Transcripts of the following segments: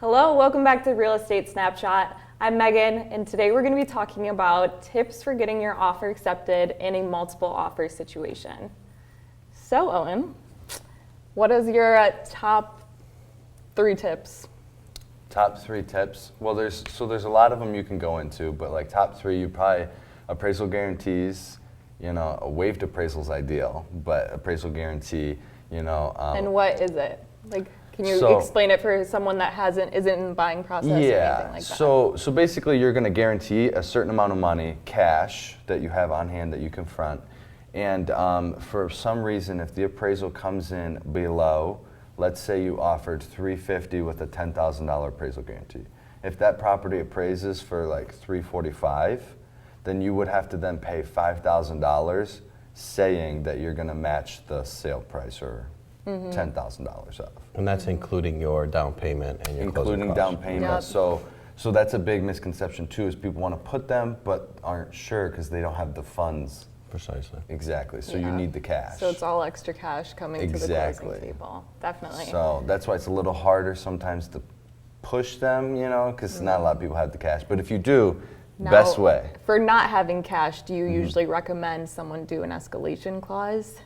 Hello, welcome back to Real Estate Snapshot. I'm Megan, and today we're going to be talking about tips for getting your offer accepted in a multiple offer situation. So, Owen, what is your top 3 tips? Top 3 tips? Well, there's a lot of them you can go into, but like top 3, you probably appraisal guarantees. A waived appraisal is ideal, but appraisal guarantee. And what is it? Can you explain it for someone that isn't in the buying process or anything like that? So basically you're going to guarantee a certain amount of money, cash, that you have on hand that you can front. And for some reason, if the appraisal comes in below, let's say you offered $350 with a $10,000 appraisal guarantee. If that property appraises for like $345, then you would have to then pay $5,000 saying that you're going to match the sale price or $10,000 off. And that's including your down payment and your closing including costs. down payment. Yep. So that's a big misconception too, is people want to put them but aren't sure because they don't have the funds. Precisely. Exactly. So you need the cash. So it's all extra cash coming to the Exactly. closing table. Definitely. So that's why it's a little harder sometimes to push them, because not a lot of people have the cash. But if you do, Now, best way. For not having cash, do you usually recommend someone do an escalation clause?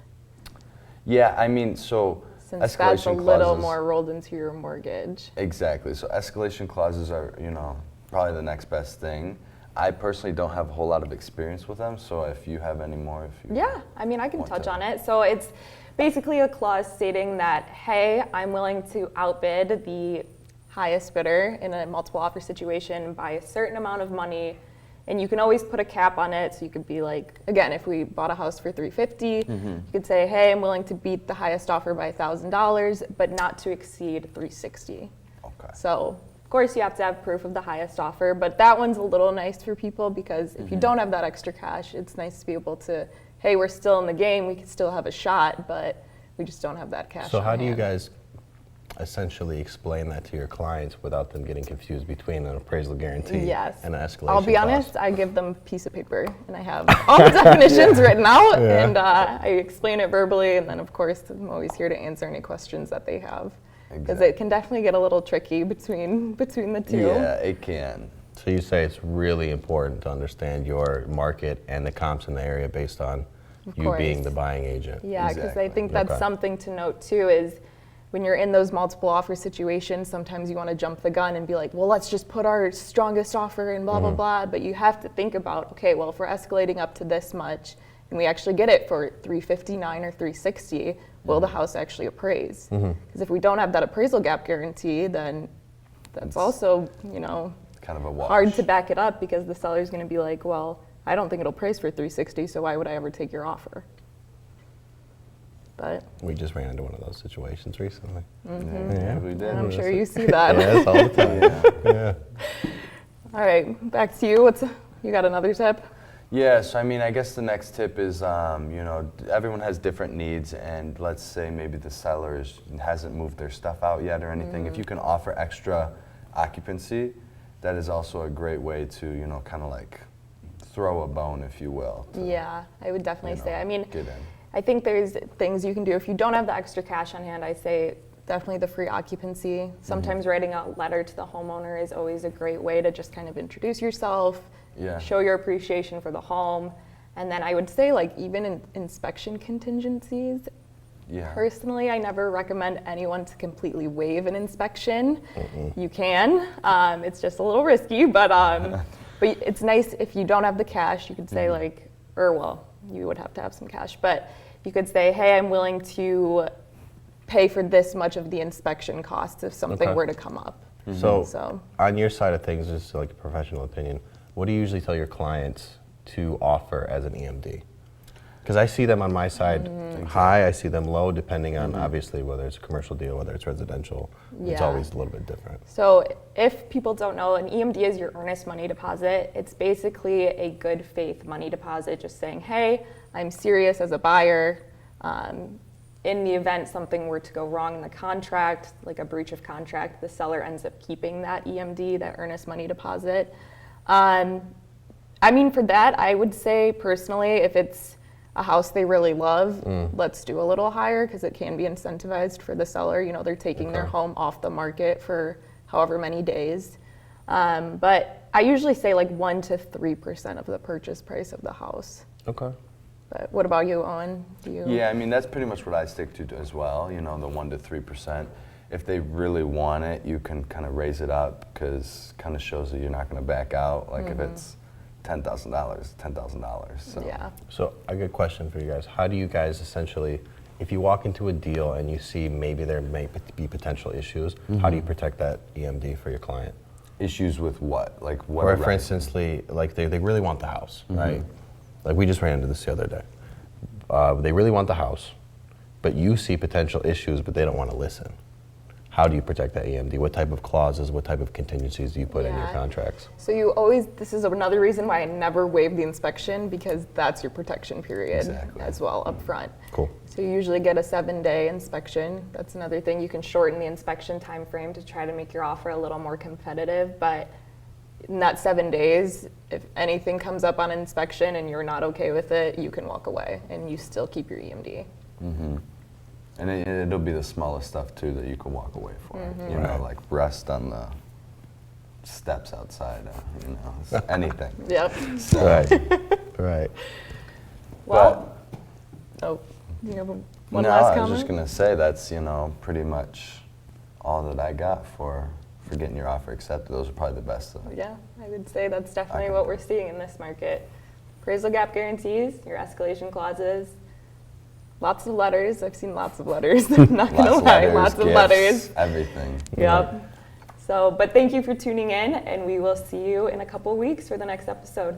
Yeah, so Since escalation that's a little clauses- more rolled into your mortgage. Exactly. So escalation clauses are, probably the next best thing. I personally don't have a whole lot of experience with them, so if you have any more, Yeah, I can want touch to. on it. So it's basically a clause stating that, hey, I'm willing to outbid the highest bidder in a multiple offer situation by a certain amount of money. And you can always put a cap on it. So you could be like, again, if we bought a house for $350, you could say, hey, I'm willing to beat the highest offer by $1,000, but not to exceed $360. Okay. So of course you have to have proof of the highest offer, but that one's a little nice for people because if you don't have that extra cash, it's nice to be able to, hey, we're still in the game, we can still have a shot, but we just don't have that cash. So on how do you hand. guys essentially explain that to your clients without them getting confused between an appraisal guarantee Yes. and an escalation I'll be clause? honest, I give them a piece of paper and I have all the definitions written out and I explain it verbally, and then of course I'm always here to answer any questions that they have. Because it can definitely get a little tricky between the two. Yeah, it can. So you say it's really important to understand your market and the comps in the area based on you course. being the buying agent. Yeah, because I Exactly. think that's Okay. something to note too is when you're in those multiple offer situations, sometimes you want to jump the gun and be like, well, let's just put our strongest offer and blah, blah, blah. But you have to think about, okay, well, if we're escalating up to this much and we actually get it for $359 or $360, will the house actually appraise? Because if we don't have that appraisal gap guarantee, then that's also, Kind of a wash. hard to back it up because the seller's going to be like, well, I don't think it'll appraise for $360, so why would I ever take your offer? But We just ran into one of those situations recently. Yeah, we did. I'm sure you see that. Yes, all the time. Yeah. All right, back to you. You got another tip? Yeah, so I guess the next tip is, everyone has different needs, and let's say maybe the seller hasn't moved their stuff out yet or anything. If you can offer extra occupancy, that is also a great way to, kind of like throw a bone, if you will. to, Yeah, I would definitely say. get in. I think there's things you can do. If you don't have the extra cash on hand, I say definitely the free occupancy. Sometimes writing a letter to the homeowner is always a great way to just kind of introduce yourself, Yeah. show your appreciation for the home. And then I would say even in inspection contingencies, Yeah. personally, I never recommend anyone to completely waive an inspection. You can. It's just a little risky, but it's nice if you don't have the cash, you could say you would have to have some cash, but you could say, hey, I'm willing to pay for this much of the inspection costs if something Okay. were to come up. So on your side of things, just like a professional opinion, what do you usually tell your clients to offer as an EMD? Because I see them on my side high, I see them low, depending on obviously whether it's a commercial deal, whether it's residential. It's Yeah. always a little bit different. So if people don't know, an EMD is your earnest money deposit. It's basically a good faith money deposit, just saying, hey, I'm serious as a buyer. In the event something were to go wrong in the contract, like a breach of contract, the seller ends up keeping that EMD, that earnest money deposit. For that, I would say personally, if it's a house they really love, let's do a little higher because it can be incentivized for the seller. They're taking their home off the market for however many days. But I usually say like 1 to 3% of the purchase price of the house. Okay. But what about you, Owen? Yeah, I mean, that's pretty much what I stick to as well, you know, the 1 to 3%. If they really want it, you can kind of raise it up, because kind of shows that you're not going to back out. Like if it's $10,000, $10,000. So. Yeah. So a good question for you guys. How do you guys essentially, if you walk into a deal and you see maybe there may be potential issues, how do you protect that EMD for your client? Issues with what? Like what? Or for instance, like they really want the house, right? Like we just ran into this the other day. They really want the house, but you see potential issues, but they don't want to listen. How do you protect that EMD? What type of clauses, what type of contingencies do you put in your contracts? So this is another reason why I never waive the inspection, because that's your protection period as well up front. Cool. So you usually get a 7-day inspection. That's another thing. You can shorten the inspection time frame to try to make your offer a little more competitive, but in that 7 days, if anything comes up on inspection and you're not okay with it, you can walk away and you still keep your EMD. And it'll be the smallest stuff too that you can walk away for. You know, like rust on the steps outside. You know, anything. Yep. So, Right. Well, do you have one last comment? I was just gonna say that's, you know, pretty much all that I got for getting your offer accepted. Those are probably the best. Yeah, I would say that's definitely what we're seeing in this market. Appraisal gap guarantees, your escalation clauses, lots of letters. I've seen lots of letters. I'm not going to lie. Lots of letters. Everything. Yep. So, but thank you for tuning in, and we will see you in a couple weeks for the next episode.